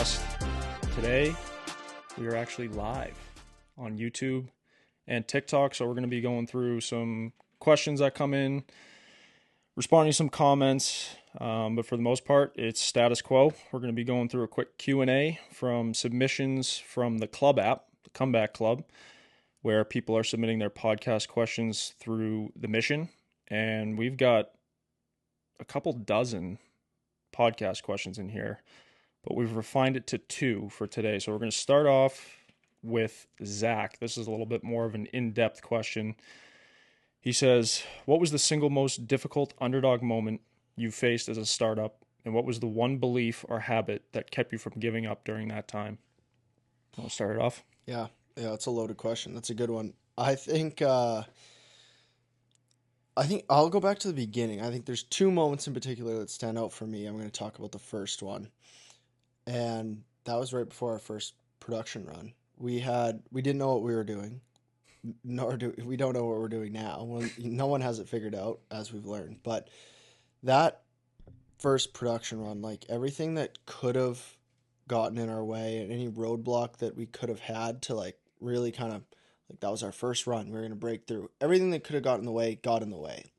podcast. Today, we are actually live on YouTube and TikTok, so we're going to be going through some questions that come in, responding to some comments, but for the most part, it's status quo. We're going to be going through a quick Q&A from submissions from the Club app, the Comeback Club, where people are submitting their podcast questions through the mission, and we've got a couple dozen podcast questions in here, but we've refined it to 2 for today. So we're going to start off with Zach. This is a little bit more of an in-depth question. He says, what was the single most difficult underdog moment you faced as a startup, and what was the one belief or habit that kept you from giving up during that time? I'll start it off. Yeah, it's a loaded question. That's a good one. I think I'll go back to the beginning. I think there's 2 moments in particular that stand out for me. I'm going to talk about the first one. And that was right before our first production run. We didn't know what we were doing. We don't know what we're doing now. No one has it figured out, as we've learned. But that first production run, like everything that could have gotten in our way and any roadblock that we could have had to like really kind of like, that was our first run. We were going to break through. Everything that could have got in the way got in the way.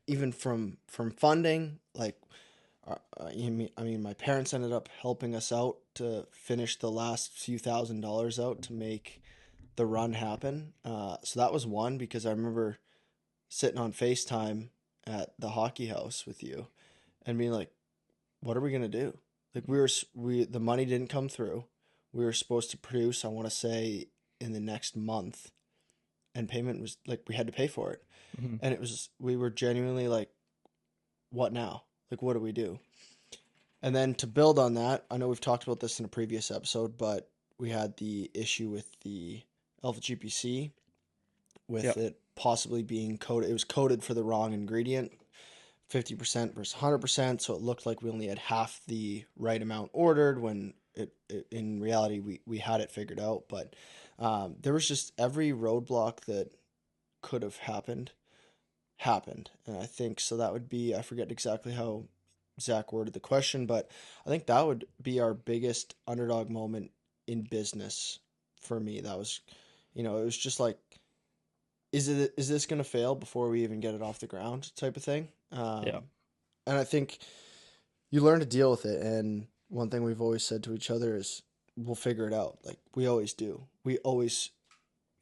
Even from funding, like, my parents ended up helping us out to finish the last few $1,000s out to make the run happen. So that was one, because I remember sitting on FaceTime at the hockey house with you and being like, what are we going to do? Like the money didn't come through. We were supposed to produce, I want to say, in the next month, and payment was like, we had to pay for it. Mm-hmm. And we were genuinely like, what now? Like, what do we do? And then to build on that, I know we've talked about this in a previous episode, but we had the issue with the Alpha GPC with it possibly being coded. It was coded for the wrong ingredient, 50% versus 100%. So it looked like we only had half the right amount ordered when it in reality, we had it figured out. But there was just every roadblock that could have happened. And I think, so that would be, I forget exactly how Zach worded the question, but I think that would be our biggest underdog moment in business for me. That was, it was just like, is this going to fail before we even get it off the ground type of thing? And I think you learn to deal with it. And one thing we've always said to each other is, we'll figure it out. Like we always do. We always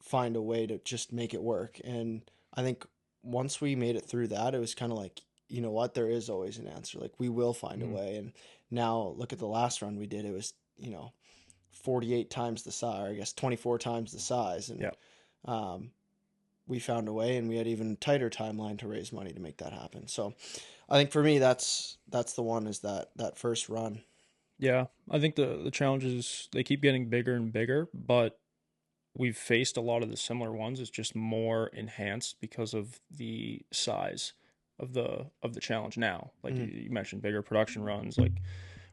find a way to just make it work. And I think once we made it through that, it was kind of like, you know what, there is always an answer. Like we will find a way. And now look at the last run we did. It was, 48 times the size, or I guess 24 times the size. And we found a way, and we had even tighter timeline to raise money to make that happen. So I think for me, that's the one, is that first run. Yeah, I think the challenges, they keep getting bigger and bigger, but we've faced a lot of the similar ones. It's just more enhanced because of the size of the challenge now. Like you mentioned, bigger production runs. Like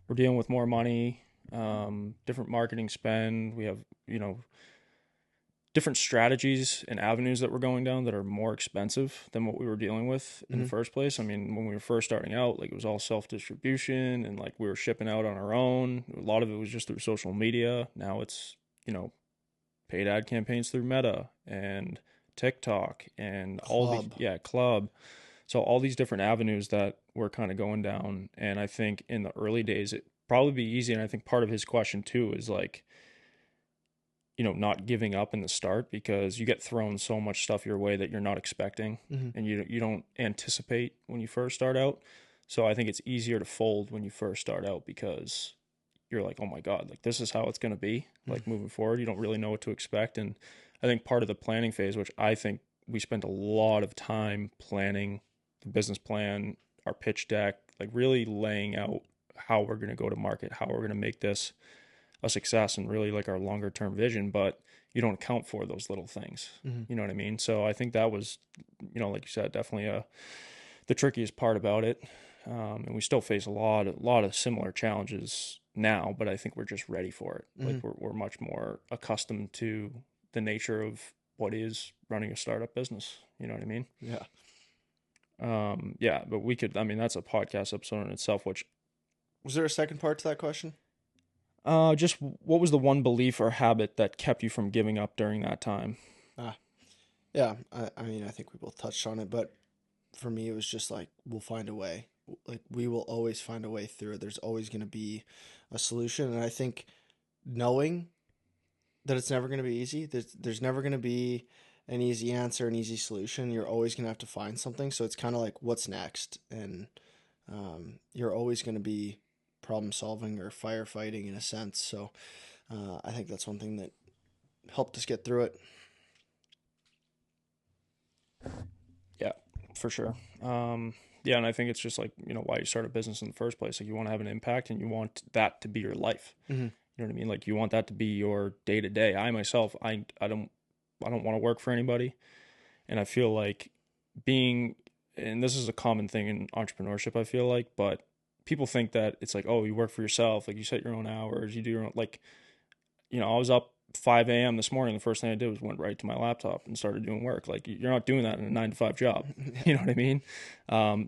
we're dealing with more money, different marketing spend. We have, different strategies and avenues that we're going down that are more expensive than what we were dealing with in the first place. I mean, when we were first starting out, like it was all self-distribution, and like we were shipping out on our own. A lot of it was just through social media. Now it's, paid ad campaigns through Meta and TikTok and Club. So all these different avenues that we're kind of going down. And I think in the early days, it'd probably be easy. And I think part of his question too is like, not giving up in the start, because you get thrown so much stuff your way that you're not expecting, and you don't anticipate when you first start out. So I think it's easier to fold when you first start out, because you're like, oh my God, like this is how it's going to be, like moving forward. You don't really know what to expect. And I think part of the planning phase, which I think we spent a lot of time planning the business plan, our pitch deck, like really laying out how we're going to go to market, how we're going to make this a success, and really like our longer term vision, but you don't account for those little things. You know what I mean? So I think that was, like you said, definitely the trickiest part about it. And we still face a lot of similar challenges now, but I think we're just ready for it. Like we're much more accustomed to the nature of what is running a startup business. You know what I mean? Yeah. But we could, that's a podcast episode in itself, which. Was there a second part to that question? Just what was the one belief or habit that kept you from giving up during that time? Ah, yeah. I mean, I think we both touched on it, but for me, it was just like we'll find a way. Like we will always find a way through it. There's always going to be a solution, and I think knowing that it's never going to be easy. There's never going to be an easy answer, an easy solution. You're always going to have to find something. So it's kind of like what's next, and you're always going to be problem solving or firefighting in a sense. So I think that's one thing that helped us get through it. Yeah, for sure. Yeah, and I think it's just like, why you start a business in the first place. Like you want to have an impact and you want that to be your life. Mm-hmm. You know what I mean? Like you want that to be your day to day. I myself, I don't want to work for anybody. And I feel like being, and this is a common thing in entrepreneurship, I feel like, but people think that it's like, oh, you work for yourself. Like you set your own hours, you do your own, like, I was up 5 a.m. this morning. The first thing I did was went right to my laptop and started doing work. Like you're not doing that in a 9 to 5 job. You know what I mean?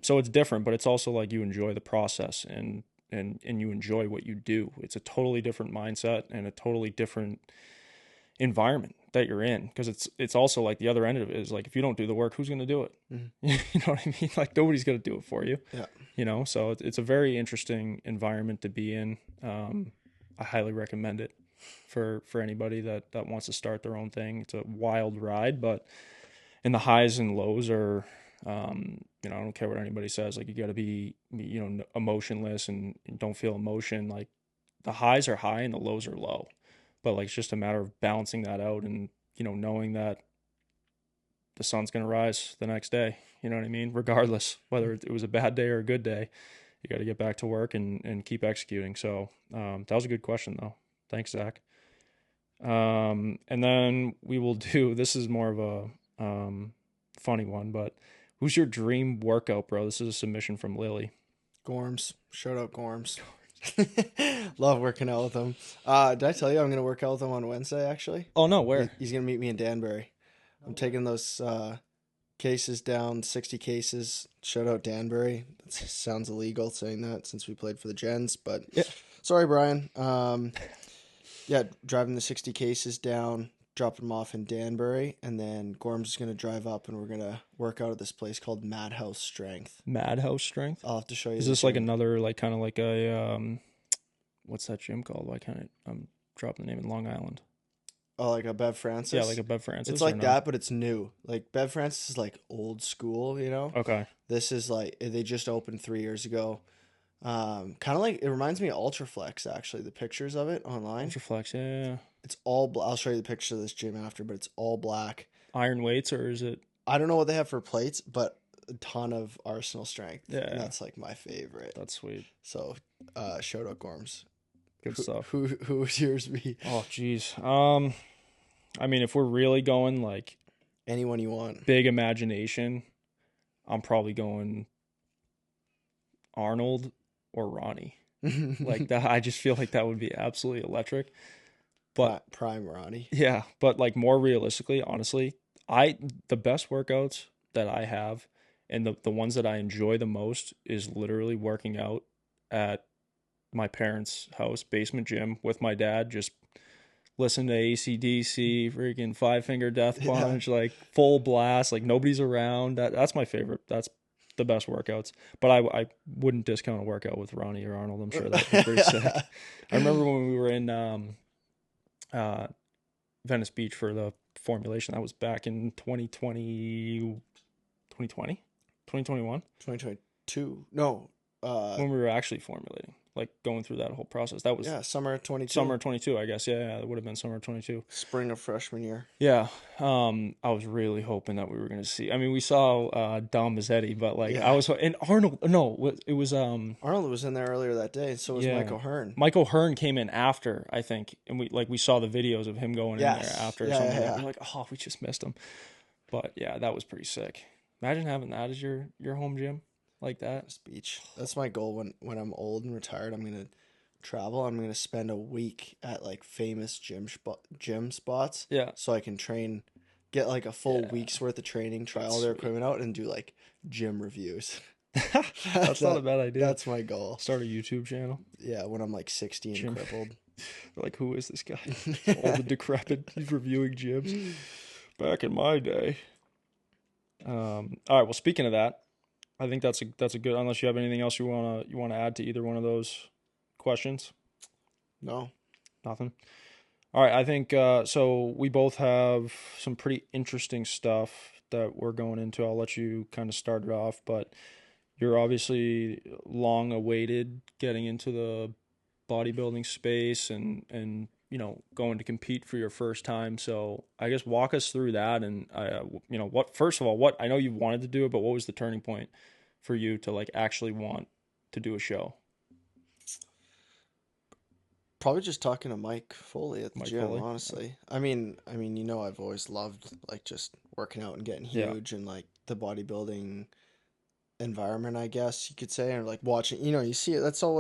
So it's different, but it's also like you enjoy the process and you enjoy what you do. It's a totally different mindset and a totally different environment that you're in, because it's also like the other end of it is like if you don't do the work, who's going to do it? Mm-hmm. You know what I mean? Like nobody's going to do it for you. Yeah. So it's a very interesting environment to be in. I highly recommend it for anybody that wants to start their own thing. It's a wild ride, but and the highs and lows are I don't care what anybody says, like you got to be emotionless and don't feel emotion. Like the highs are high and the lows are low, but like it's just a matter of balancing that out and knowing that the sun's going to rise the next day. You know what I mean? Regardless whether it was a bad day or a good day, you got to get back to work and keep executing. So that was a good question though. Thanks, Zach. And then we will do, this is more of a funny one, but who's your dream workout, bro? This is a submission from Lily. Gorms. Shout out Gorms. Love working out with him. Did I tell you I'm going to work out with him on Wednesday, actually? Oh, no, where? He's going to meet me in Danbury. I'm taking those cases down, 60 cases. Shout out Danbury. That sounds illegal saying that since we played for the Gens, but Yeah. Sorry, Brian. Yeah, driving the 60 cases down, dropping them off in Danbury, and then Gorm's is going to drive up and we're going to work out at this place called Madhouse Strength. Madhouse Strength? I'll have to show you. Is this like another, like kind of like a, what's that gym called? Why can't I'm dropping the name in Long Island. Oh, like a Bev Francis? Yeah, like a Bev Francis. It's like that, but it's new. Like Bev Francis is like old school, Okay. This is like, they just opened 3 years ago. Kind of like, it reminds me of Ultraflex, actually, the pictures of it online. Ultraflex, yeah. It's all I'll show you the picture of this gym after, but it's all black. Iron weights, or is it? I don't know what they have for plates, but a ton of Arsenal strength. Yeah. And that's like my favorite. That's sweet. So, shout out Gorms. Good stuff. Who would yours be? Oh, geez. I mean, if we're really going like anyone you want, big imagination, I'm probably going Arnold or Ronnie. Like that, I just feel like that would be absolutely electric. But prime Ronnie. Yeah, but like more realistically, honestly, the best workouts that I have and the ones that I enjoy the most is literally working out at my parents' house basement gym with my dad, just listen to AC/DC, freaking Five Finger Death Punch, like full blast, like nobody's around. That's my favorite. That's the best workouts. But I wouldn't discount a workout with Ronnie or Arnold. I'm sure that'd be pretty sick. I remember when we were in Venice Beach for the formulation. That was back in 2020, 2021? 2022. No. When we were actually formulating, like going through that whole process. That was summer 22. Summer 22, I guess. Yeah, it would have been summer 22. Spring of freshman year. Yeah. I was really hoping that we were going to see. I mean, we saw Dom Mazzetti, but like I was, and Arnold. No, it was Arnold was in there earlier that day, and so was Michael Hearn. Michael Hearn came in after, I think, and we saw the videos of him going in there after. Yeah, something. yeah. We're like, oh, we just missed him. But yeah, that was pretty sick. Imagine having that as your home gym. Like that. Beach. That's my goal when I'm old and retired. I'm gonna travel. I'm gonna spend a week at like famous gym spots. Yeah. So I can train, get like a full week's worth of training, try all their equipment out, and do like gym reviews. That's not a bad idea. That's my goal. Start a YouTube channel. Yeah, when I'm like 60 and crippled. Like, who is this guy? All the decrepit. He's reviewing gyms. Back in my day. All right. Well, speaking of that, I think that's a good. Unless you have anything else you wanna add to either one of those questions. No. Nothing. All right. I think so. We both have some pretty interesting stuff that we're going into. I'll let you kind of start it off, but you're obviously long awaited getting into the bodybuilding space and going to compete for your first time. So I guess walk us through that and what first of all, what I know you wanted to do it, but what was the turning point for you to like actually want to do a show? Probably just talking to Mike Foley at the Mike gym, Foley. honestly. I've always loved like just working out and getting Yeah. huge and like the bodybuilding environment, I guess you could say, or like watching, you see it. That's all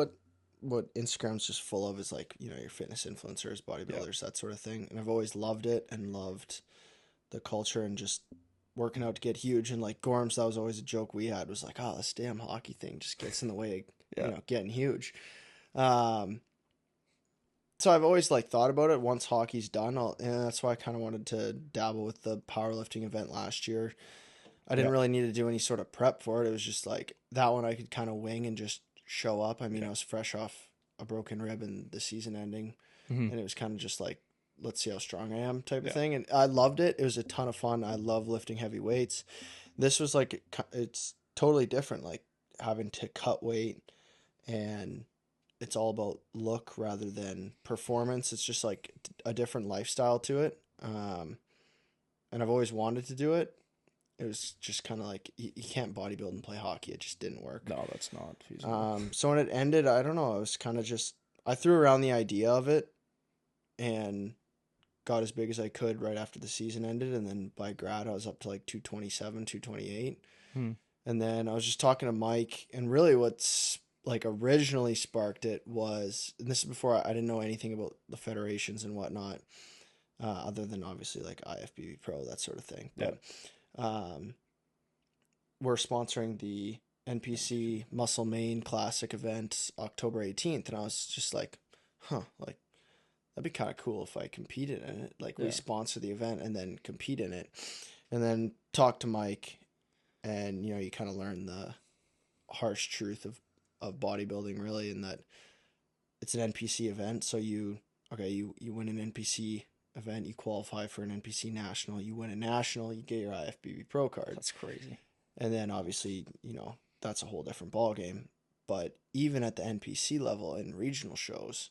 what Instagram's just full of is like, your fitness influencers, Yeah. bodybuilders, that sort of thing. And I've always loved it and loved the culture and just working out to get huge. And like Gorms, that was always a joke we had was like, oh, this damn hockey thing just gets in the way of, Yeah. getting huge. So I've always like thought about it once hockey's done. And that's why I kind of wanted to dabble with the powerlifting event last year. I didn't Yeah. really need to do any sort of prep for it. It was just like that one I could kind of wing and just show up. I mean, Yeah. I was fresh off a broken rib and the season ending, Mm-hmm. and it was kind of just like, let's see how strong I am type of Yeah. thing. And I loved it. It was a ton of fun. I love lifting heavy weights. This was like, it's totally different, like having to cut weight, and it's all about look rather than performance. It's just like a different lifestyle to it. And I've always wanted to do it. It was just kind of like you can't bodybuild and play hockey. It just didn't work. No, that's not feasible. So when it ended, I don't know. I was kind of just I threw around the idea of it and got as big as I could right after the season ended, and then by grad I was up to like 227, 228. Hmm. And then I was just talking to Mike, and really what's like originally sparked it was, and this is before I didn't know anything about the federations and whatnot, other than obviously like IFBB Pro, that sort of thing. But we're sponsoring the NPC Muscle Main Classic event October 18th, and I was just like, like that'd be kind of cool if I competed in it. Like we sponsor the event and then compete in it, and then talk to Mike, and you kind of learn the harsh truth of bodybuilding really, in that it's an NPC event. So you win an NPC event, you qualify for an NPC national, you win a national, you get your IFBB Pro card. That's crazy. And then obviously, that's a whole different ball game. But even at the NPC level in regional shows,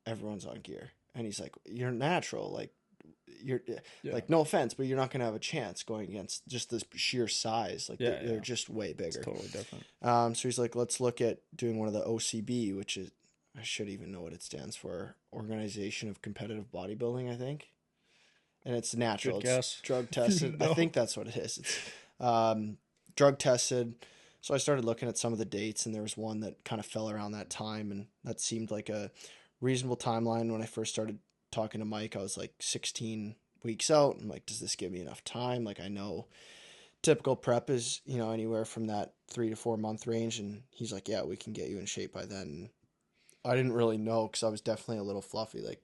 everyone's on gear. And he's like, you're natural. Like, you're like, no offense, but you're not going to have a chance going against just this sheer size. Like, they're just way bigger. It's totally different. So he's like, let's look at doing one of the OCB, which is, I should even know what it stands for. Organization of Competitive Bodybuilding, I think. And it's natural. Good guess. It's drug tested. I think that's what it is. It's drug tested. So I started looking at some of the dates, and there was one that kind of fell around that time, and that seemed like a reasonable timeline. When I first started talking to Mike, I was like 16 weeks out. I'm like, does this give me enough time? Like, I know typical prep is, anywhere from that 3 to 4 month range. And he's like, yeah, we can get you in shape by then. I didn't really know, because I was definitely a little fluffy. Like,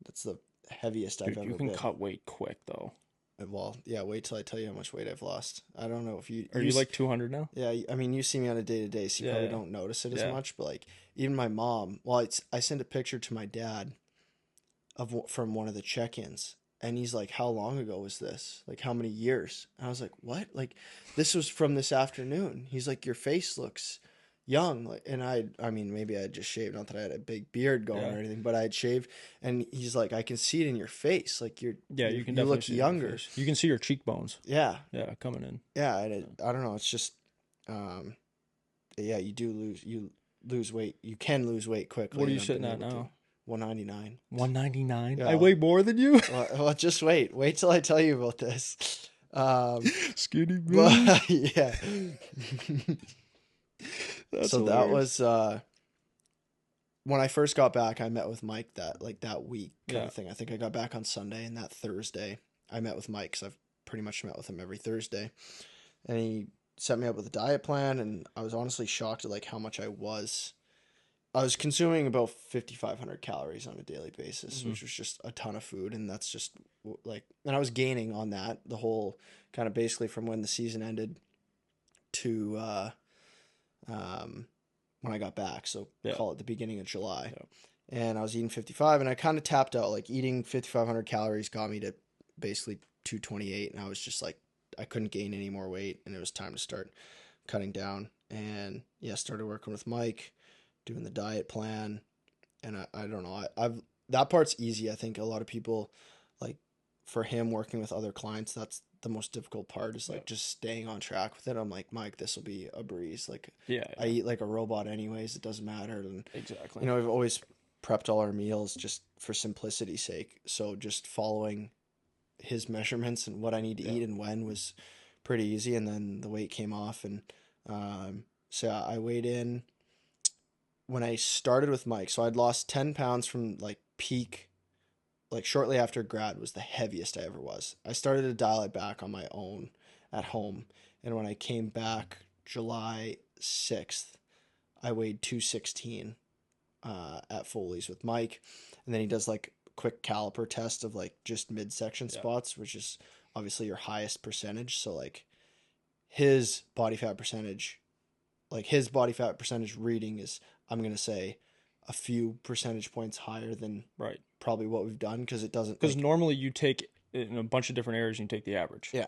that's the heaviest I've ever been. You can cut weight quick though. Well, yeah, wait till I tell you how much weight I've lost. I don't know if you... Are you like 200 now? Yeah, I mean, you see me on a day-to-day, so you probably don't notice it as much. But, like, even my mom... Well, I sent a picture to my dad from one of the check-ins, and he's like, how long ago was this? Like, how many years? And I was like, what? Like, this was from this afternoon. He's like, your face looks young. Like, and I mean, maybe I had just shaved, not that I had a big beard going or anything, but I had shaved, and he's like, I can see it in your face, like you look younger. You can see your cheekbones. Yeah, coming in. Yeah, and I don't know. It's just, you lose weight. You can lose weight quickly. What are you sitting at now? 199. 199. Yeah. I weigh more than you. Well, just wait. Wait till I tell you about this. Skinny man. Yeah. So hilarious. That was when I first got back. I met with Mike that week kind of thing. I think I got back on Sunday, and that Thursday I met with Mike, because I've pretty much met with him every Thursday, and he set me up with a diet plan. And I was honestly shocked at like how much I was I was consuming about 5,500 calories on a daily basis, Mm-hmm. which was just a ton of food. And that's just like, and I was gaining on that the whole kind of basically from when the season ended to when I got back. So Yeah. call it the beginning of July. Yeah. And I was eating 55 and I kind of tapped out. Like eating 5,500 calories got me to basically 228. And I was just like, I couldn't gain any more weight and it was time to start cutting down. And yeah, started working with Mike, doing the diet plan. And I don't know, I've that part's easy. I think a lot of people like for him working with other clients, that's the most difficult part is like just staying on track with it. I'm like, Mike, this will be a breeze. Like I eat like a robot anyways. It doesn't matter. And Exactly. you know, I've always prepped all our meals just for simplicity's sake. So just following his measurements and what I need to eat and when was pretty easy. And then the weight came off. And so I weighed in when I started with Mike. So I'd lost 10 pounds from like peak, like shortly after grad was the heaviest I ever was. I started to dial it back on my own at home. And when I came back July 6th, I weighed 216 at Foley's with Mike. And then he does like a quick caliper test of like just midsection spots, which is obviously your highest percentage. So like his body fat percentage, reading is, I'm going to say, a few percentage points higher than probably what we've done because it doesn't. Because normally you take in a bunch of different areas, you take the average. Yeah.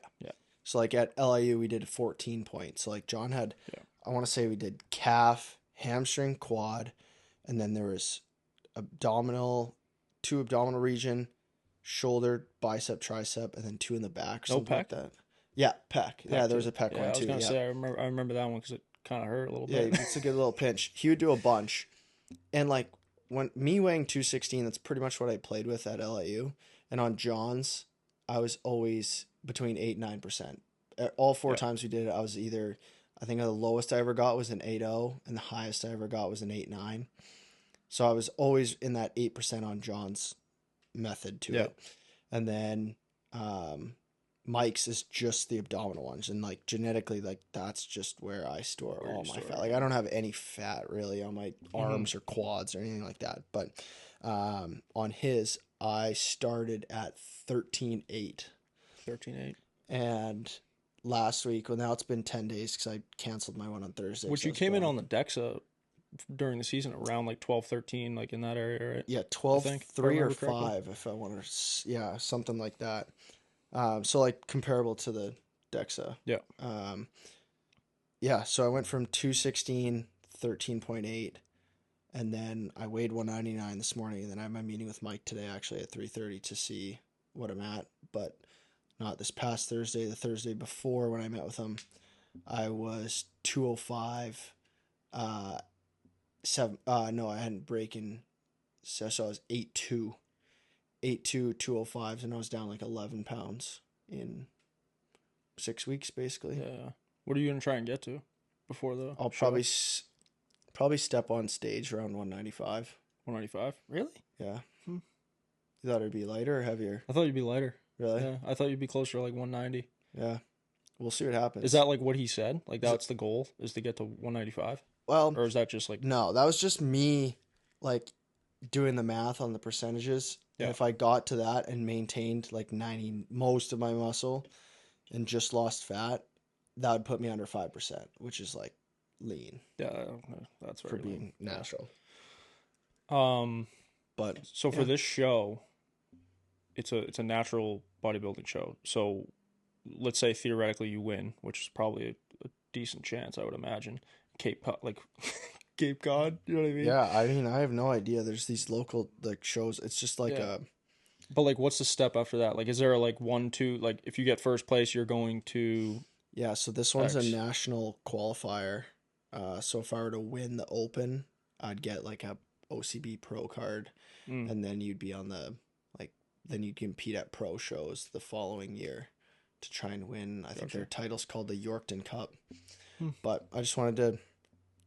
So like at LIU, we did 14 points. So like John had, I want to say we did calf, hamstring, quad, and then there was two abdominal region, shoulder, bicep, tricep, and then two in the back. Or something like that. Yeah, pec. Yeah, there was a pec one too. I was gonna say I remember that one because it kind of hurt a little bit. Yeah, it's a good little pinch. He would do a bunch, and like when me weighing 216, that's pretty much what I played with at LIU. And on John's, I was always between 8 and 9%. All four times we did it, I was either, I think the lowest I ever got was an 8.0, and the highest I ever got was an 8.9. So I was always in that 8% on John's method to it. And then Mike's is just the abdominal ones, and like genetically, like that's just where I store all my fat. Like I don't have any fat really on my arms or quads or anything like that. But on his, I started at 13.8. 13.8. And last week, well, now it's been 10 days because I canceled my one on Thursday. Which you came in on the DEXA during the season around like 12, 13, like in that area, right? Yeah, 12, 3 or 5, if I want to. Yeah, something like that. So like comparable to the DEXA. Yeah. Yeah, so I went from 216, 13.8, and then I weighed 199 this morning, and then I have my meeting with Mike today actually at 3:30 to see what I'm at, but not this past Thursday. The Thursday before when I met with him, I was 205. No, I hadn't broken. So I was 8'2", 205s, and I was down like 11 pounds in 6 weeks, basically. Yeah. What are you gonna try and get to before the? I'll probably step on stage around 195. 195? Really? Yeah. You thought it'd be lighter or heavier? I thought you'd be lighter. Really? Yeah. I thought you'd be closer to like 190. Yeah. We'll see what happens. Is that like what he said? Like that's the goal is to get to 195? Well, or is that just like no? That was just me, like doing the math on the percentages. Yeah. And if I got to that and maintained like 90 most of my muscle, and just lost fat, that would put me under 5%, which is like lean. Yeah, that's for being natural. But so for this show, it's a natural bodybuilding show. So let's say theoretically you win, which is probably a decent chance, I would imagine. Cape Cod, you know what I mean? Yeah, I mean, I have no idea. There's these local like shows. It's just like a. But like, what's the step after that? Like, is there like 1, 2? Like, if you get first place, you're going to. Yeah, so this one's a national qualifier. So if I were to win the Open, I'd get like a OCB Pro card, and then you'd be on then you'd compete at pro shows the following year to try and win. I think their title's called the Yorkton Cup. But I just wanted to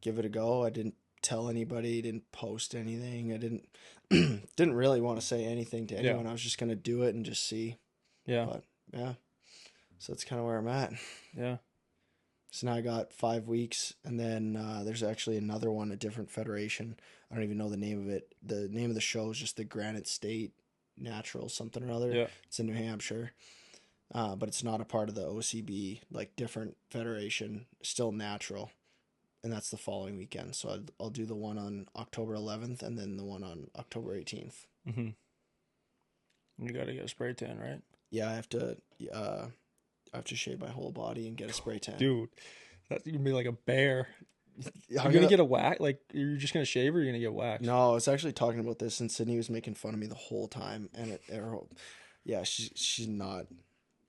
give it a go. I didn't tell anybody, didn't post anything. I didn't really want to say anything to anyone. I was just gonna do it and just see. Yeah. But yeah. So that's kind of where I'm at. Yeah. So now I got 5 weeks, and then there's actually another one, a different federation. I don't even know the name of it. The name of the show is just the Granite State Natural something or other. Yeah. It's in New Hampshire, but it's not a part of the OCB, like different federation, still natural. And that's the following weekend. So I'll do the one on October 11th and then the one on October 18th. Mm-hmm. You got to get a spray tan, right? Yeah, I have to shave my whole body and get a spray tan. Dude, that's gonna be like a bear. You're I'm gonna get a wax? Like, you're just gonna shave, or you're gonna get waxed? No, I was actually talking about this, and Sydney was making fun of me the whole time. And yeah, she's not.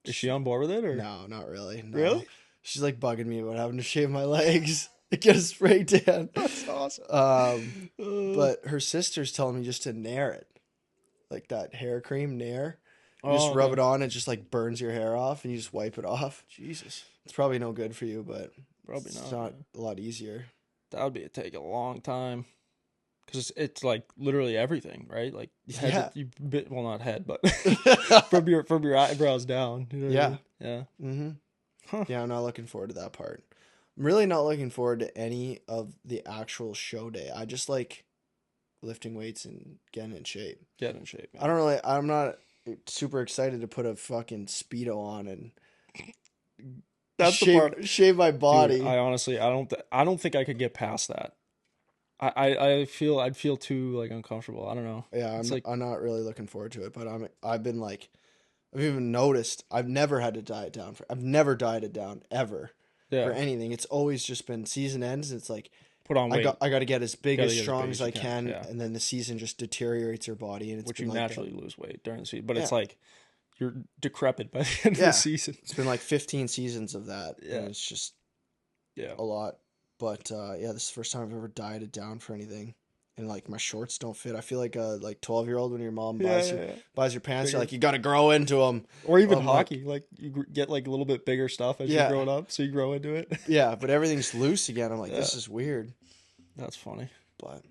Is she on board with it, or No, not really. No. Really? She's like bugging me about having to shave my legs to get a spray tan. That's awesome. But her sister's telling me just to Nair it, like that hair cream Nair. You Oh, just rub okay. it on, it just like burns your hair off, and you just wipe it off. Jesus, It's probably no good for you, but probably it's not. not a lot easier. That would take a long time, because it's like literally everything, right? Like, Yeah. well, not head, but from your eyebrows down. You know what I mean? Yeah. Mm-hmm. Huh. Yeah, I'm not looking forward to that part. I'm really not looking forward to any of the actual show day. I just like lifting weights and getting in shape. Get in shape. Man. I'm not super excited to put a fucking Speedo on and That's the part. shave my body. Dude, I honestly, I don't think I could get past that. I feel I'd feel too like uncomfortable. I don't know. Yeah, It's I'm not really looking forward to it, but I've even noticed I've never had to diet down I've never dieted down ever yeah. for anything. It's always just been season ends. It's like Put on weight, I got to get as big Gotta as get as strong big as as you I can, can, yeah. and then the season just deteriorates your body, and it's which been you like naturally lose weight during the season. But Yeah. it's like you're decrepit by the end of Yeah. the season. It's been like 15 seasons of that, Yeah. and it's just Yeah. a lot. But yeah, this is the first time I've ever dieted down for anything, and like my shorts don't fit. I feel like a 12-year-old when your mom buys your pants. Bigger. You're like, you got to grow into them. Or even like- hockey, like you get like a little bit bigger stuff as Yeah. you're growing up, so you grow into it. Yeah, but everything's loose again. I'm like, Yeah. this is weird. That's funny. But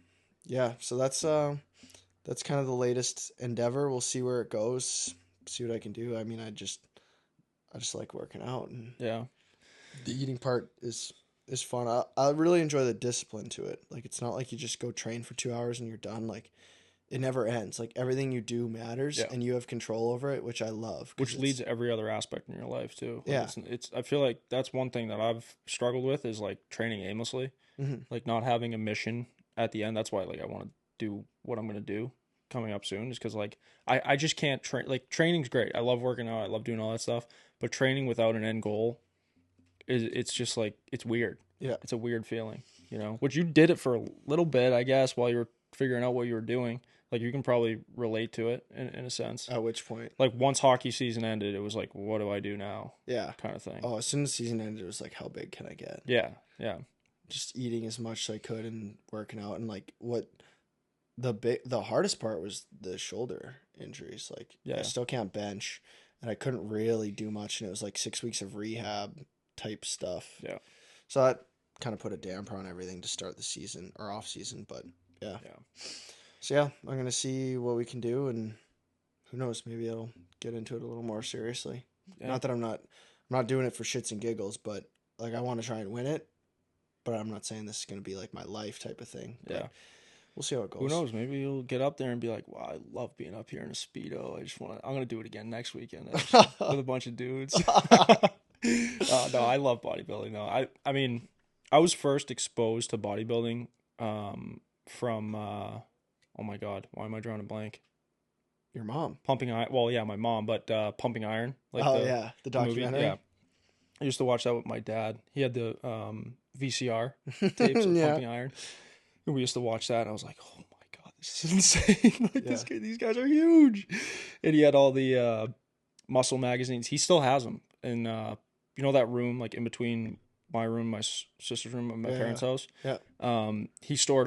yeah, so that's kind of the latest endeavor. We'll see where it goes. See what I can do. I mean, I just like working out, and Yeah. the eating part is fun. I really enjoy the discipline to it. Like, it's not like you just go train for 2 hours and you're done. Like, it never ends. Like, everything you do matters, Yeah. and you have control over it, which I love. 'Cause Which leads to every other aspect in your life too. Like, Yeah. it's I feel like that's one thing that I've struggled with is like training aimlessly, Mhm. like not having a mission at the end. That's why like I want to do what I'm gonna do coming up soon, is because like I just can't train. Like, training's great. I love working out. I love doing all that stuff. But training without an end goal it's just like, it's weird. Yeah. It's a weird feeling, you know. Which you did it for a little bit, I guess, while you were figuring out what you were doing. Like, you can probably relate to it in a sense. At which point? Like, once hockey season ended, it was like, what do I do now? Yeah. Kind of thing. Oh, as soon as the season ended, it was like, how big can I get? Yeah, yeah. Just eating as much as I could and working out, and like what the hardest part was the shoulder injuries. Like, Yeah. I still can't bench, and I couldn't really do much, and it was like 6 weeks of rehab type stuff. Yeah. So that kind of put a damper on everything to start the season or off season, but yeah. Yeah. So yeah, I'm gonna see what we can do, and who knows, maybe I'll get into it a little more seriously. Yeah. Not that I'm not doing it for shits and giggles, but like, I want to try and win it. But I'm not saying this is gonna be like my life type of thing. But Yeah. we'll see how it goes. Who knows? Maybe you'll get up there and be like, wow, I love being up here in a Speedo. I'm going to do it again next weekend with a bunch of dudes. No, I love bodybuilding. No, I mean, I was first exposed to bodybuilding from, oh my God, why am I drawing a blank? Your mom. Pumping Iron. Well, yeah, my mom, but Pumping Iron. Like Oh the yeah, the movie. documentary. Yeah. I used to watch that with my dad. He had the VCR tapes of Yeah. Pumping Iron. And we used to watch that, and I was like, oh my God, this is insane. Like, Yeah. these guys are huge. And he had all the muscle magazines. He still has them. And you know that room, like in between my room, my sister's room, and my Yeah. parents' house? Yeah. He stored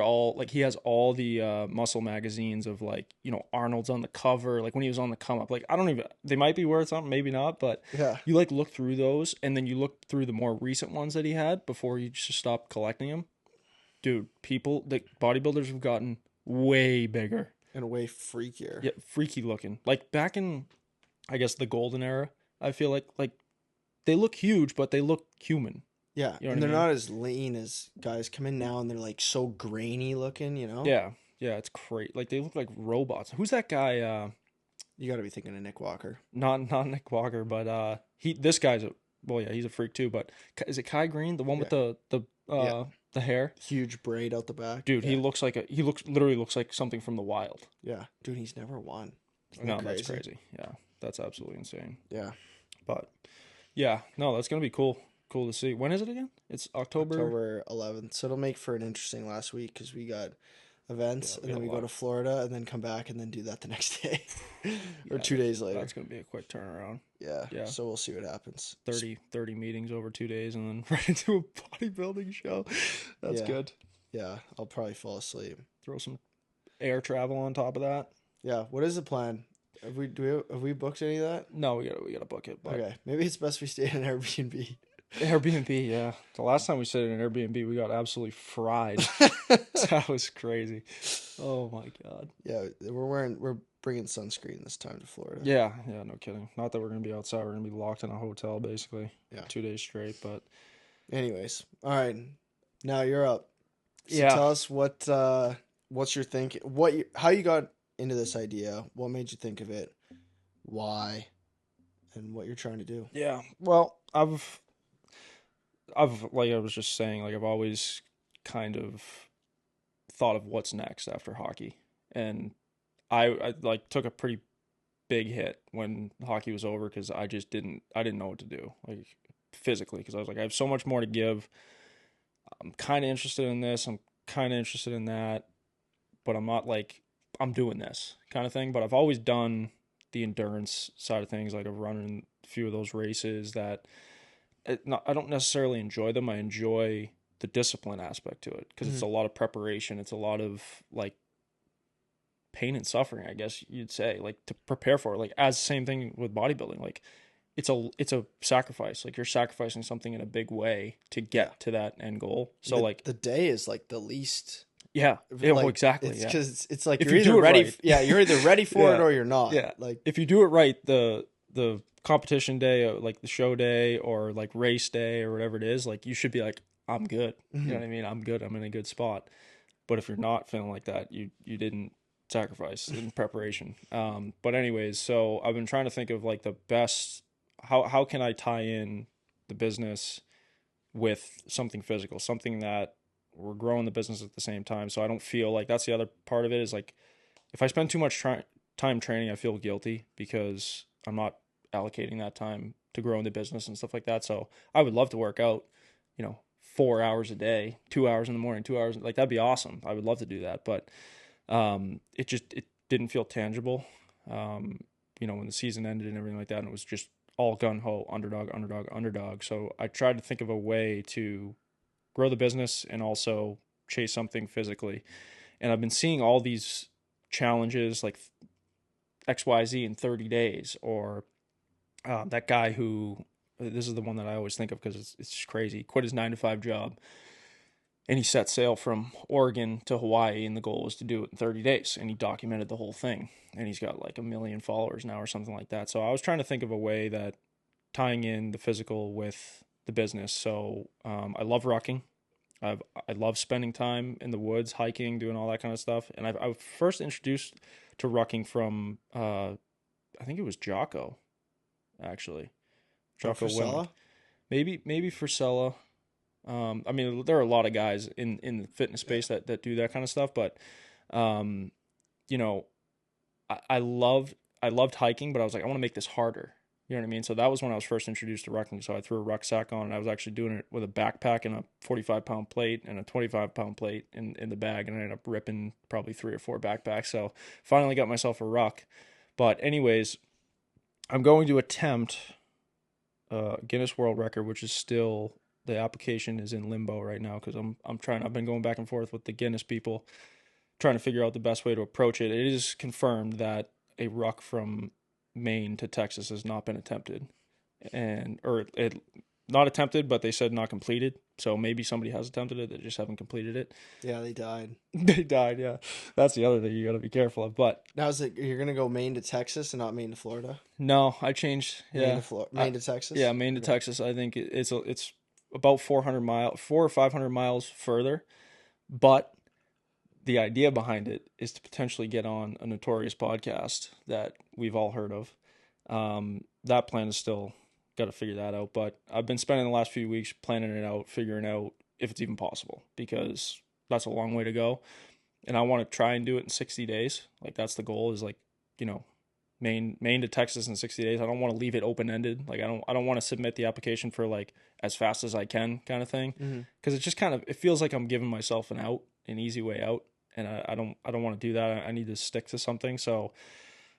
he has all the muscle magazines of, like, you know, Arnold's on the cover, like when he was on the come up. Like, they might be worth something, maybe not, but Yeah. you like look through those, and then you look through the more recent ones that he had before you just stopped collecting them. Dude, the bodybuilders have gotten way bigger. And way freakier. Yeah, freaky looking. Like, back in, I guess, the golden era, I feel like they look huge, but they look human. Yeah, You know and what I they're mean? not as lean as guys come in now, and they're like so grainy looking. You know, Yeah, yeah, it's crazy. Like they look like robots. Who's that guy? you got to be thinking of Nick Walker. Not Nick Walker, but this guy's a well, yeah, he's a freak too. But is it Kai Green, the one with Yeah, yeah, the hair? huge braid out the back. Dude, Yeah, he literally looks like something from the wild. yeah, dude, he's never won. Isn't No, that that's crazy? crazy. Yeah, that's absolutely insane. Yeah, But yeah, no, that's gonna be cool. Cool to see. When is it again? It's October. October 11th. So it'll make for an interesting last week because we got events Yeah, and we then got we a go lot. to Florida and then come back and then do that the next day or Yeah, 2 days later. that's gonna be a quick turnaround. Yeah. Yeah. So we'll see what happens. 30 meetings over 2 days and then right into a bodybuilding show. That's Yeah. good. Yeah. I'll probably fall asleep. Throw some air travel on top of that. Yeah. What is the plan? Have we booked any of that? No, we gotta book it. But Okay. Maybe it's best we stay in an Airbnb. Airbnb, yeah. The last time we stayed in an Airbnb, we got absolutely fried. That was crazy. Oh my god. Yeah. We're bringing sunscreen this time to Florida. Yeah, no kidding. Not that we're gonna be outside. We're gonna be locked in a hotel basically. Yeah. 2 days straight. But Anyways. All right. Now you're up. So yeah, tell us what's your thinking, how you got into this idea, what made you think of it, why, and what you're trying to do. yeah. Well, I've like I was just saying, like I've always kind of thought of what's next after hockey, and I like took a pretty big hit when hockey was over because I didn't know what to do like physically because I was like I have so much more to give. I'm kind of interested in this. I'm kind of interested in that, but I'm not like I'm doing this kind of thing. But I've always done the endurance side of things. Like I've run in a few of those races that I don't necessarily enjoy them. I enjoy the discipline aspect to it because it's a lot of preparation. It's a lot of like pain and suffering, I guess you'd say, like to prepare for it. Like as same thing with bodybuilding, like it's a sacrifice. Like you're sacrificing something in a big way to get to that end goal. So like the day is like the least. yeah, Like, exactly. It's Yeah, because it's like if you're you do either it ready. right. Yeah, you're either ready for it Yeah. or you're not. Yeah, Like if you do it right, the competition day, like the show day or like race day or whatever it is, like you should be like, I'm good. You know what I mean? I'm good. I'm in a good spot. But if you're not feeling like that, you didn't sacrifice in preparation. But anyways, so I've been trying to think of like the best. How can I tie in the business with something physical, something that we're growing the business at the same time. So I don't feel like that's the other part of it is like if I spend too much time training, I feel guilty because I'm not allocating that time to growing the business and stuff like that. So I would love to work out, 4 hours a day, 2 hours in the morning, 2 hours, like that'd be awesome. I would love to do that. But it didn't feel tangible, when the season ended and everything like that. And it was just all gun ho, underdog, underdog, underdog. So I tried to think of a way to grow the business and also chase something physically. And I've been seeing all these challenges like XYZ in 30 days or that guy who, this is the one that I always think of because it's just crazy. He quit his 9 to 5 job and he set sail from Oregon to Hawaii, and the goal was to do it in 30 days. And he documented the whole thing, and he's got like 1 million followers now or something like that. So I was trying to think of a way that tying in the physical with the business. So I love rucking. I love spending time in the woods, hiking, doing all that kind of stuff. And I was first introduced to rucking from I think it was Jocko, actually. Jocko Willink. Maybe Frisella. I mean, there are a lot of guys in the fitness space that do that kind of stuff, but I loved hiking, but I was like, I want to make this harder. You know what I mean? So that was when I was first introduced to rucking. So I threw a rucksack on, and I was actually doing it with a backpack and a 45-pound plate and a 25-pound plate in the bag, and I ended up ripping probably 3 or 4 backpacks. So finally got myself a ruck. But anyways, I'm going to attempt Guinness World Record, which is still, the application is in limbo right now because I've been going back and forth with the Guinness people trying to figure out the best way to approach it. It is confirmed that a ruck from Maine to Texas has not been attempted, not attempted, but they said not completed. So maybe somebody has attempted it, they just haven't completed it. Yeah, they died. They died. Yeah, that's the other thing you got to be careful of. But Now is it you're gonna go Maine to Texas and not Maine to Florida? no, I changed. Yeah, Maine to Texas. Yeah, Maine to Texas. I think it's about 4 or 500 miles further. But the idea behind it is to potentially get on a notorious podcast that we've all heard of. That plan is still got to figure that out. But I've been spending the last few weeks planning it out, figuring out if it's even possible, because that's a long way to go. And I want to try and do it in 60 days. Like, that's the goal, is like, you know, Maine to Texas in 60 days. I don't want to leave it open ended. Like, I don't want to submit the application for like as fast as I can kind of thing. Because it just it feels like I'm giving myself an easy way out. And I don't want to do that. I need to stick to something. So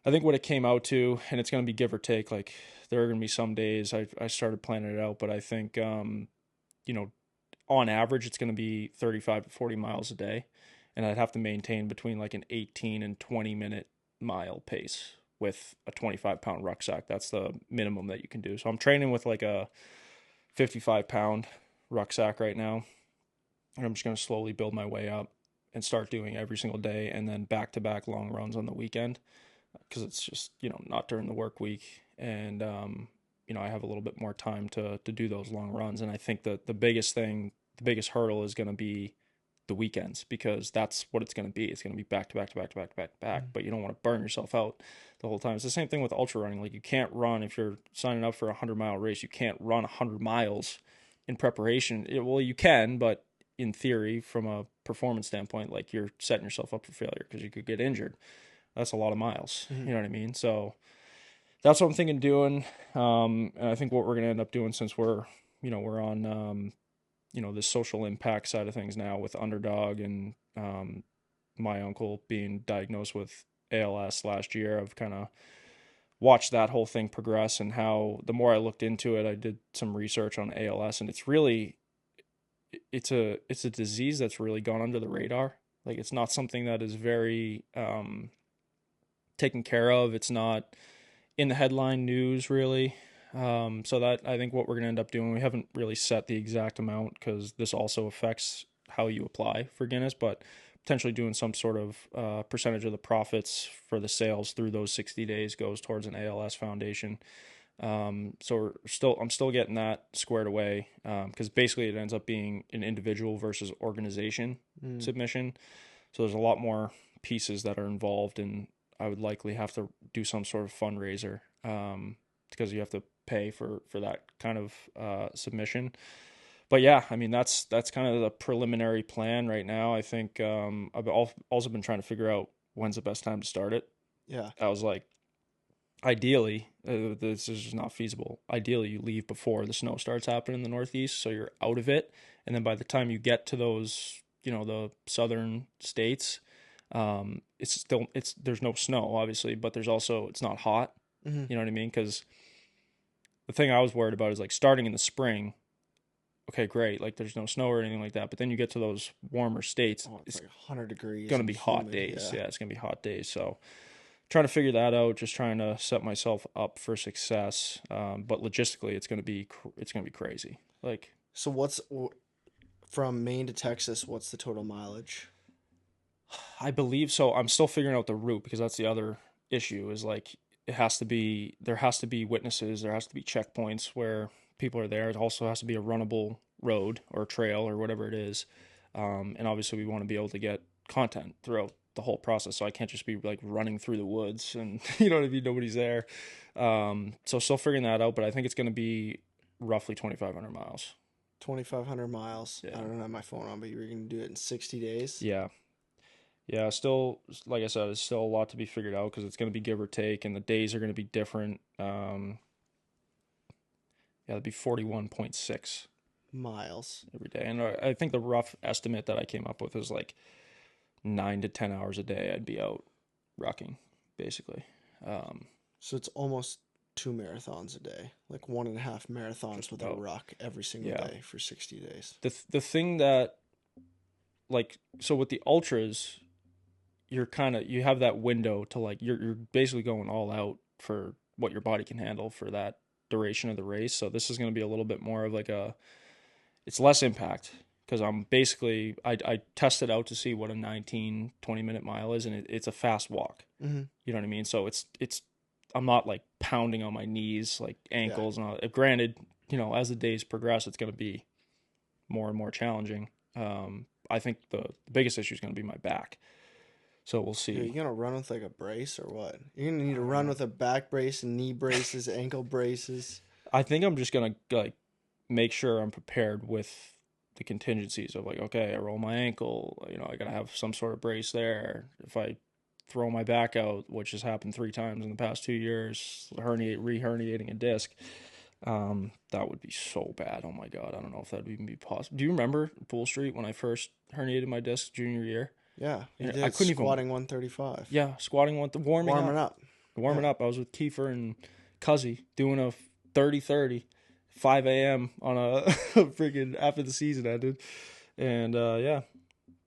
I think what it came out to, and it's going to be give or take, like there are going to be some days I started planning it out, but I think, you know, on average, it's going to be 35 to 40 miles a day. And I'd have to maintain between like an 18 and 20 minute mile pace with a 25-pound rucksack. That's the minimum that you can do. So I'm training with like a 55-pound rucksack right now. And I'm just going to slowly build my way up and start doing every single day, and then back-to-back long runs on the weekend, because it's just, you know, not during the work week. And, you know, I have a little bit more time to do those long runs. And I think that the biggest hurdle is going to be the weekends, because that's what it's going to be. It's going to be back to back to back to back to back to back, but you don't want to burn yourself out the whole time. It's the same thing with ultra running. Like, you can't run, if you're signing up for a 100-mile race, you can't run 100 miles in preparation. Well, you can, but in theory, from a performance standpoint, like, you're setting yourself up for failure because you could get injured. That's a lot of miles. You know what I mean? So that's what I'm thinking of doing. And I think what we're going to end up doing, since we're on, you know, this social impact side of things now with Underdog, and my uncle being diagnosed with ALS last year, I've kind of watched that whole thing progress, and how the more I looked into it, I did some research on ALS, and it's a disease that's really gone under the radar. Like, it's not something that is very taken care of. It's not in the headline news really. So that, I think what we're going to end up doing, we haven't really set the exact amount, because this also affects how you apply for Guinness, but potentially doing some sort of percentage of the profits for the sales through those 60 days goes towards an ALS foundation. So I'm still getting that squared away, because basically it ends up being an individual versus organization submission. So there's a lot more pieces that are involved, and I would likely have to do some sort of fundraiser, because you have to pay for that kind of submission. But yeah, I mean, that's kind of the preliminary plan right now. I think I've also been trying to figure out when's the best time to start it. Yeah. I was like, ideally, this is just not feasible. Ideally, you leave before the snow starts happening in the Northeast, so you're out of it. And then by the time you get to those, you know, the southern states, there's no snow, obviously, but it's not hot. You know what I mean? Because the thing I was worried about is, like, starting in the spring, okay, great, like, there's no snow or anything like that, but then you get to those warmer states, it's like 100 degrees. Going to be hot days. Yeah, it's going to be hot days. So trying to figure that out, just trying to set myself up for success. But logistically, it's going to be crazy. Like, so from Maine to Texas, what's the total mileage? I believe so. I'm still figuring out the route, because that's the other issue, is like, there has to be witnesses, there has to be checkpoints where people are there. It also has to be a runnable road or trail or whatever it is. And obviously we want to be able to get content throughout the whole process. So I can't just be like running through the woods and, you know what I mean, nobody's there. So still figuring that out, but I think it's going to be roughly 2,500 miles. 2,500 miles. Yeah. I don't have my phone on, but you were going to do it in 60 days? Yeah. Yeah, still, like I said, it's still a lot to be figured out, because it's going to be give or take, and the days are going to be different. Yeah, it'd be 41.6 miles every day. And I think the rough estimate that I came up with is like 9 to 10 hours a day I'd be out rucking, basically. So it's almost 2 marathons a day, like 1.5 marathons with a ruck every single day for 60 days. The thing that, like, so with the ultras, you have that window to, like, you're basically going all out for what your body can handle for that duration of the race. So this is going to be a little bit more of like it's less impact, because I'm basically, I tested out to see what a 19-20 minute mile is, and it's a fast walk. You know what I mean? So it's I'm not like pounding on my knees, like ankles and all. Granted, you know, as the days progress, it's going to be more and more challenging. I think the biggest issue is going to be my back. So we'll Are you see. gonna run with like a brace or what? You're gonna need to run with a back brace and knee braces, ankle braces. I think I'm just going to like make sure I'm prepared with the contingencies of like, okay, I roll my ankle, you know, I got to have some sort of brace there. If I throw my back out, which has happened 3 times in the past 2 years, re-herniating a disc, that would be so bad. Oh my God. I don't know if that would even be possible. Do you remember Pool Street when I first herniated my disc junior year? Yeah, you I did couldn't even, squatting 135. yeah, squatting, warming Warming up. up. Warming Yeah. up. I was with Kiefer and Cuzzy doing a 30-30, 5 a.m. on a freaking after the season ended. And yeah,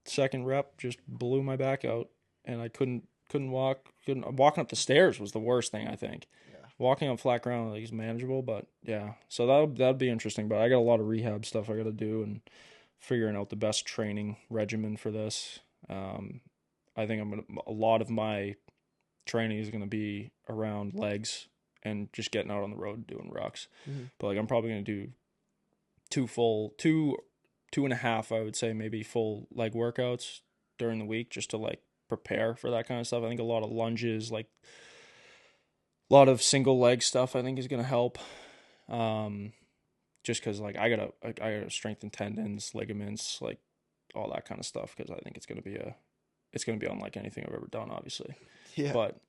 second rep just blew my back out, and I couldn't walk. Couldn't walking up the stairs was the worst thing, I think. Yeah. Walking on flat ground like is manageable, but yeah. So that'll be interesting. But I got a lot of rehab stuff I got to do and figuring out the best training regimen for this. I think a lot of my training is going to be around legs and just getting out on the road and doing rucks. Mm-hmm. But like I'm probably going to do two and a half, I would say, maybe full leg workouts during the week just to like prepare for that kind of stuff. I think a lot of lunges, like a lot of single leg stuff, I think is going to help. Just because like I gotta strengthen tendons, ligaments, like all that kind of stuff because I think it's gonna be unlike anything I've ever done, obviously. Yeah. But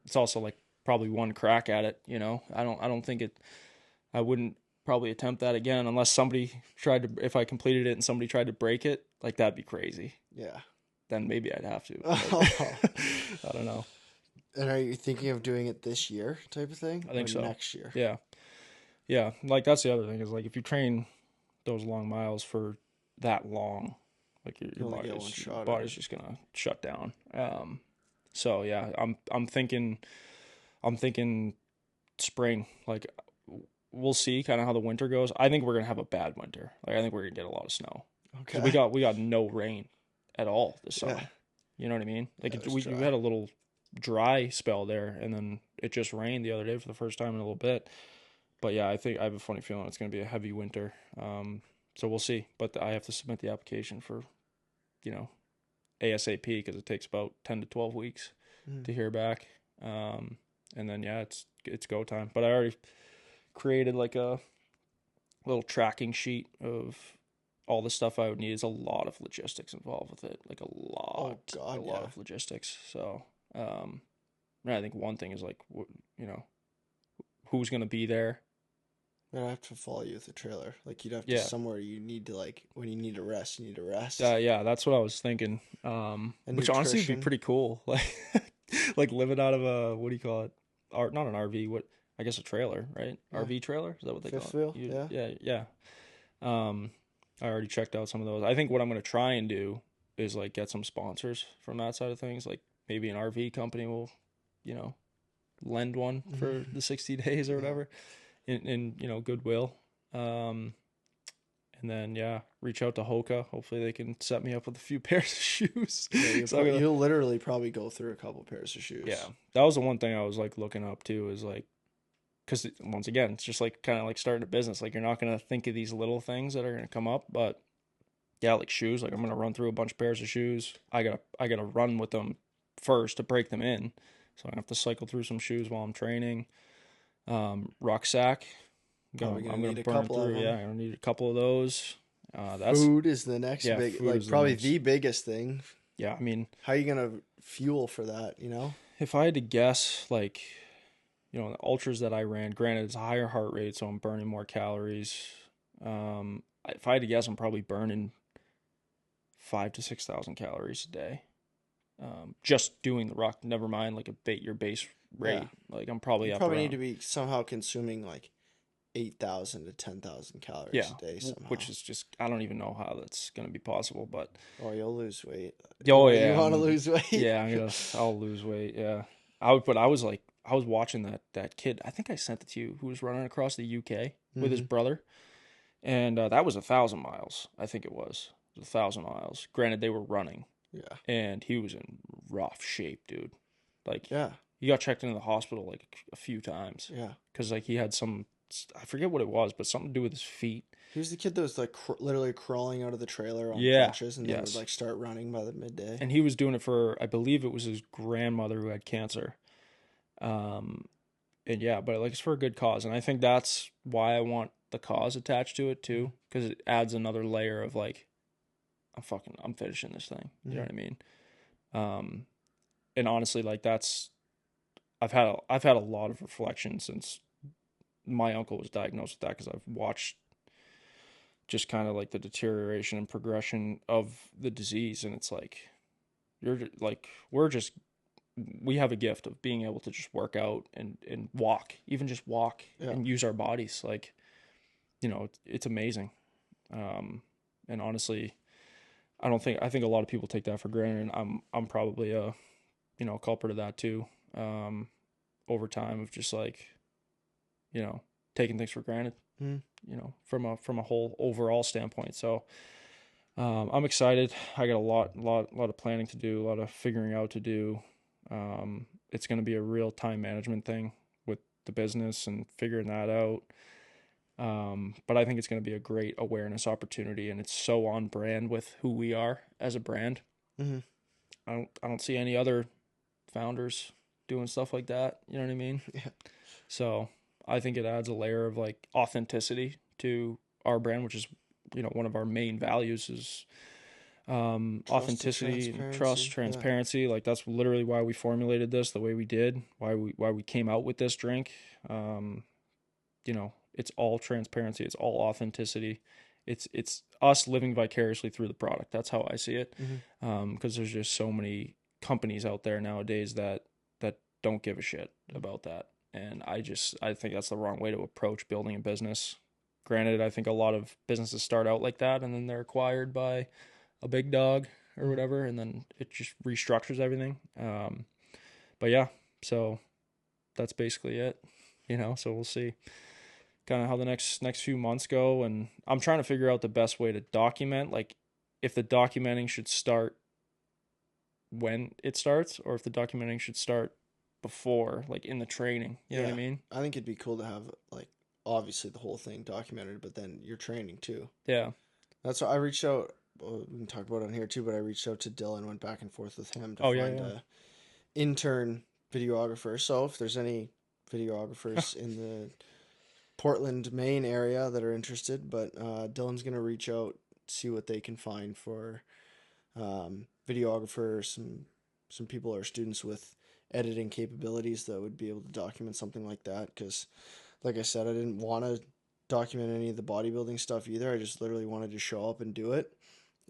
it's also like probably one crack at it. You know, I don't think it. I wouldn't probably attempt that again unless somebody tried to. If I completed it and somebody tried to break it, like that'd be crazy. Yeah. Then maybe I'd have to. Oh. I don't know. And are you thinking of doing it this year, type of thing? I think or so. Next year. Yeah, yeah. Like that's the other thing is like if you train those long miles for that long, like your body's just gonna shut down. So yeah, I'm thinking spring. Like we'll see kind of how the winter goes. I think we're gonna have a bad winter. Like I think we're gonna get a lot of snow because Okay. we got no rain at all this summer. Yeah. You know what I mean? Like Yeah, we had a little dry spell there, and then it just rained the other day for the first time in a little bit. But yeah, I think I have a funny feeling it's gonna be a heavy winter. So we'll see. But I have to submit the application for, you know, ASAP because it takes about 10 to 12 weeks to hear back. And then yeah, it's go time. But I already created like a little tracking sheet of all the stuff I would need. There's a lot of logistics involved with it, like a lot of logistics. So I think one thing is like you know who's gonna be there. I'd have to follow you with the trailer. Like you'd have to somewhere you need to like when you need to rest, you need to rest. Yeah, that's what I was thinking. Which honestly would be pretty cool. Like like living out of a what do you call it? Not an RV. What I guess a trailer, right? Yeah. RV trailer is that what they Fifth call it? Wheel? Yeah. I already checked out some of those. I think what I'm gonna try and do is like get some sponsors from that side of things. Like maybe an RV company will, you know, lend one for the 60 days or whatever. In you know goodwill, and then yeah, reach out to Hoka. Hopefully they can set me up with a few pairs of shoes. Yeah, you'll literally probably go through a couple pairs of shoes. Yeah, that was the one thing I was like looking up to is like, because once again, it's just like kind of like starting a business. Like you're not gonna think of these little things that are gonna come up, but yeah, like shoes. Like I'm gonna run through a bunch of pairs of shoes. I gotta run with them first to break them in, so I have to cycle through some shoes while I'm training. Rucksack. I'm gonna burn through. Yeah, I'm gonna need a couple of those. Food is the next big, like probably the biggest thing. Yeah, I mean, how are you gonna fuel for that? You know, if I had to guess, like, you know, the ultras that I ran, granted it's a higher heart rate, so I'm burning more calories. If I had to guess, I'm probably burning 5,000 to 6,000 calories a day. Just doing the ruck. Never mind like your base rate. Yeah. Like I'm probably you up probably around, need to be somehow consuming like 8,000 to 10,000 calories a day somehow. Which is just I don't even know how that's gonna be possible. But you'll lose weight. Oh yeah, you want to lose weight? Yeah, I'll lose weight. Yeah, I would. But I was like, I was watching that kid. I think I sent it to you. Who was running across the UK with his brother, and that was 1,000 miles. I think it was 1,000 miles. Granted, they were running. Yeah. And he was in rough shape, dude. Like, yeah. He got checked into the hospital like a few times. Yeah. Because like he had some I forget what it was, but something to do with his feet. He was the kid that was like literally crawling out of the trailer on Yeah. crutches and then would Yes. like start running by the midday. And he was doing it for, I believe it was his grandmother who had cancer. Um, and yeah, but like it's for a good cause, and I think that's why I want the cause attached to it too, because it adds another layer of like, I'm finishing this thing. You know what I mean? Um, and honestly, like that's I've had a lot of reflection since my uncle was diagnosed with that, because I've watched just kind of like the deterioration and progression of the disease, and it's like we have a gift of being able to just work out and walk, even just walk Yeah. and use our bodies. Like, it's amazing. And honestly, I think a lot of people take that for granted. And I'm probably a culprit of that too. Over time of just like, taking things for granted, from a whole overall standpoint. So, I'm excited. I got a lot of planning to do, a lot of figuring out to do. It's going to be a real time management thing with the business and figuring that out. But I think it's going to be a great awareness opportunity, and it's so on brand with who we are as a brand. Mm-hmm. I don't see any other founders doing stuff like that. You know what I mean? Yeah. So I think it adds a layer of like authenticity to our brand, which is, one of our main values is authenticity and trust, transparency. Yeah. Like that's literally why we formulated this the way we did, why we came out with this drink. It's all transparency, it's all authenticity. It's us living vicariously through the product. That's how I see it. Because there's just so many companies out there nowadays that don't give a shit about that. And I think that's the wrong way to approach building a business. Granted, I think a lot of businesses start out like that and then they're acquired by a big dog or whatever, and then it just restructures everything. But yeah, so that's basically it, so we'll see kind of how the next few months go. And I'm trying to figure out the best way to document, like if the documenting should start when it starts or if the documenting should start before, like in the training. You know what I mean? I think it'd be cool to have like obviously the whole thing documented, but then your training too. Yeah. That's why I reached out. Well, we can talk about it on here too, but I reached out to Dylan, went back and forth with him to find a intern videographer. So if there's any videographers in the Portland, Maine area that are interested, but Dylan's gonna reach out, see what they can find for videographers, some people or students with editing capabilities that would be able to document something like that. Because, like I said, I didn't want to document any of the bodybuilding stuff either. I just literally wanted to show up and do it.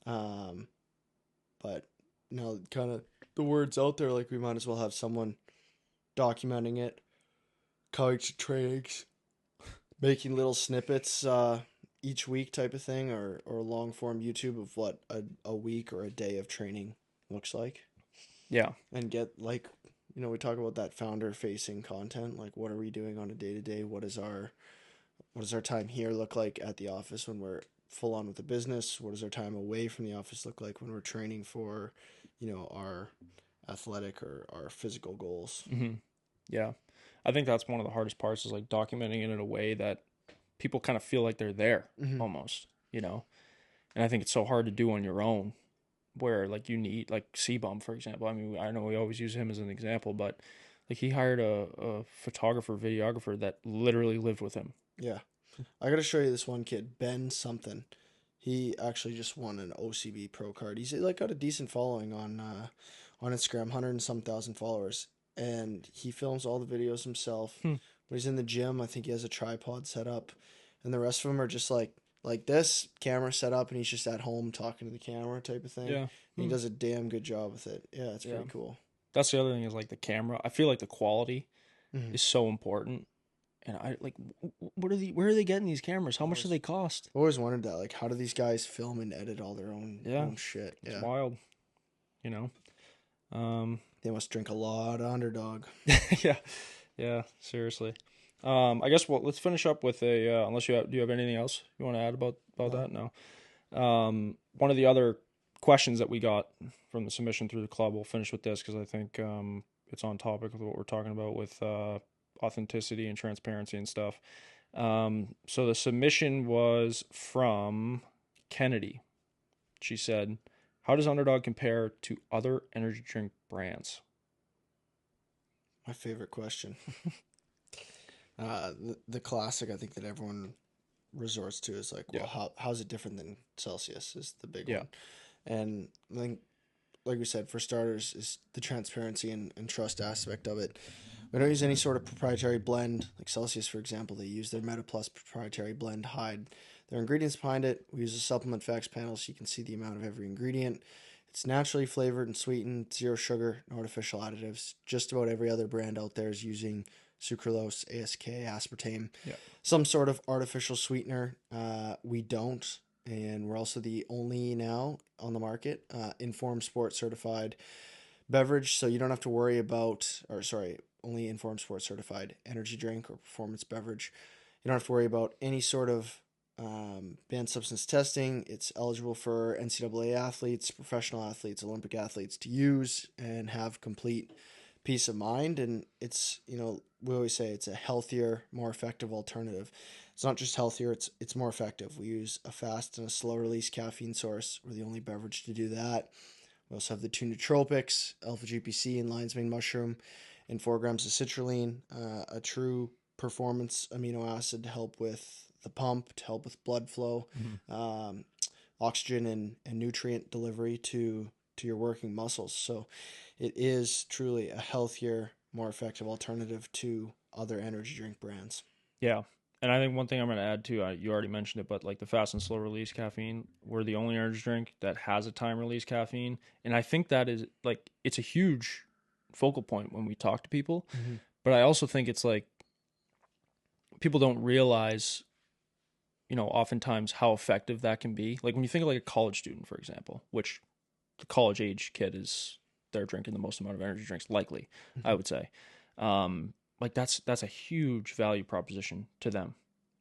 But now kind of the word's out there, like we might as well have someone documenting it, coming to trainings, making little snippets each week type of thing, or long form YouTube of what a week or a day of training looks like. Yeah. And get like, we talk about that founder facing content, like what are we doing on a day to day? What does our time here look like at the office when we're full on with the business? What does our time away from the office look like when we're training for, our athletic or our physical goals? Mm-hmm. Yeah. I think that's one of the hardest parts is like documenting it in a way that people kind of feel like they're there almost, And I think it's so hard to do on your own where like you need like C-Bum, for example. I mean, I know we always use him as an example, but like he hired a photographer, videographer that literally lived with him. Yeah. I got to show you this one kid, Ben something. He actually just won an OCB pro card. He's like got a decent following on Instagram, 100 and some thousand followers. And he films all the videos himself. When he's in the gym, I think he has a tripod set up. And the rest of them are just like this, camera set up, and he's just at home talking to the camera type of thing. Yeah. And he does a damn good job with it. Yeah, it's pretty cool. That's the other thing is like the camera. I feel like the quality is so important. And I like, where are they getting these cameras? How much do they cost? I always wondered that. Like, how do these guys film and edit all their own shit? It's wild, They must drink a lot of Underdog. Yeah, seriously. I guess let's finish up with a. Unless do you have anything else you want to add about that? No. One of the other questions that we got from the submission through the club. We'll finish with this because I think it's on topic with what we're talking about with authenticity and transparency and stuff. So the submission was from Kennedy. She said, how does Underdog compare to other energy drink brands? My favorite question. The classic I think that everyone resorts to is like, well, Yeah. how's it different than Celsius is the big Yeah. one. And I think, like we said, for starters, is the transparency and trust aspect of it. We don't use any sort of proprietary blend. Like Celsius, for example, they use their MetaPlus proprietary blend to hide their ingredients behind it. We use a supplement facts panel so you can see the amount of every ingredient. It's naturally flavored and sweetened, zero sugar, no artificial additives. Just about every other brand out there is using sucralose, ASK, aspartame, Yeah. some sort of artificial sweetener. We don't, and we're also the only now on the market Informed Sport certified beverage, so you don't have to worry about, or sorry, only Informed Sport certified energy drink or performance beverage. You don't have to worry about any sort of banned substance testing. It's eligible for NCAA athletes, professional athletes, Olympic athletes to use and have complete peace of mind. And it's, we always say it's a healthier, more effective alternative. It's not just healthier, it's more effective. We use a fast and a slow release caffeine source. We're the only beverage to do that. We also have the two nootropics, alpha GPC and lion's mane mushroom, and 4 grams of citrulline, a true performance amino acid to help with the pump, to help with blood flow, oxygen and nutrient delivery to your working muscles. So it is truly a healthier, more effective alternative to other energy drink brands. Yeah. And I think one thing I'm going to add too, you already mentioned it, but like the fast and slow release caffeine, we're the only energy drink that has a time release caffeine. And I think that is like, it's a huge focal point when we talk to people. Mm-hmm. But I also think it's like, people don't realize, oftentimes how effective that can be. Like when you think of like a college student, for example, which the college age kid is, they're drinking the most amount of energy drinks, likely, I would say. Like that's a huge value proposition to them.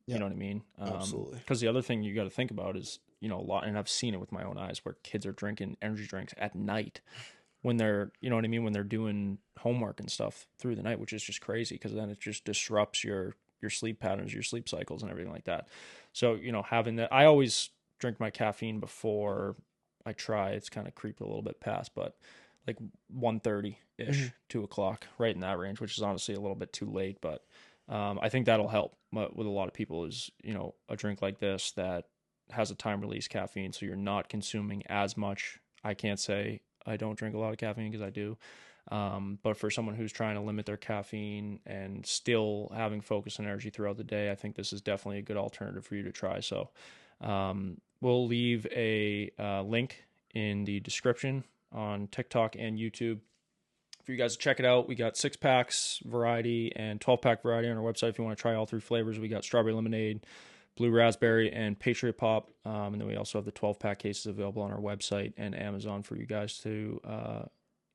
You Yep, know what I mean? absolutely. Because the other thing you got to think about is, a lot, and I've seen it with my own eyes, where kids are drinking energy drinks at night when they're, you know what I mean, when they're doing homework and stuff through the night, which is just crazy because then it just disrupts your sleep patterns, your sleep cycles, and everything like that. So, having that, I always drink my caffeine before I try. It's kind of creeped a little bit past, but like 1:30 ish, 2 o'clock, right in that range, which is honestly a little bit too late. But I think that'll help with a lot of people is, a drink like this that has a time release caffeine. So you're not consuming as much. I can't say I don't drink a lot of caffeine because I do. But for someone who's trying to limit their caffeine and still having focus and energy throughout the day, I think this is definitely a good alternative for you to try. So we'll leave a link in the description on TikTok and YouTube for you guys to check it out. We got 6-packs variety and 12-pack variety on our website if you want to try all 3 flavors. We got strawberry lemonade, blue raspberry, and Patriot Pop. And then we also have the 12-pack cases available on our website and Amazon for you guys to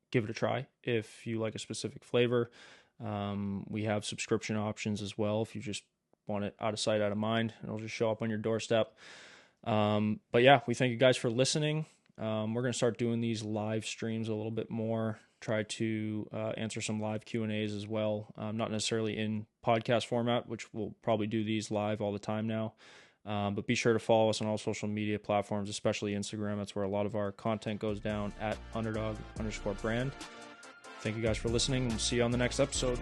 give it a try if you like a specific flavor. We have subscription options as well if you just want it out of sight, out of mind, and it'll just show up on your doorstep. But yeah, we thank you guys for listening. We're going to start doing these live streams a little bit more, try to answer some live Q&As as well, not necessarily in podcast format, which we'll probably do these live all the time now. But be sure to follow us on all social media platforms, especially Instagram. That's where a lot of our content goes down at @underdog_brand. Thank you guys for listening. We'll see you on the next episode.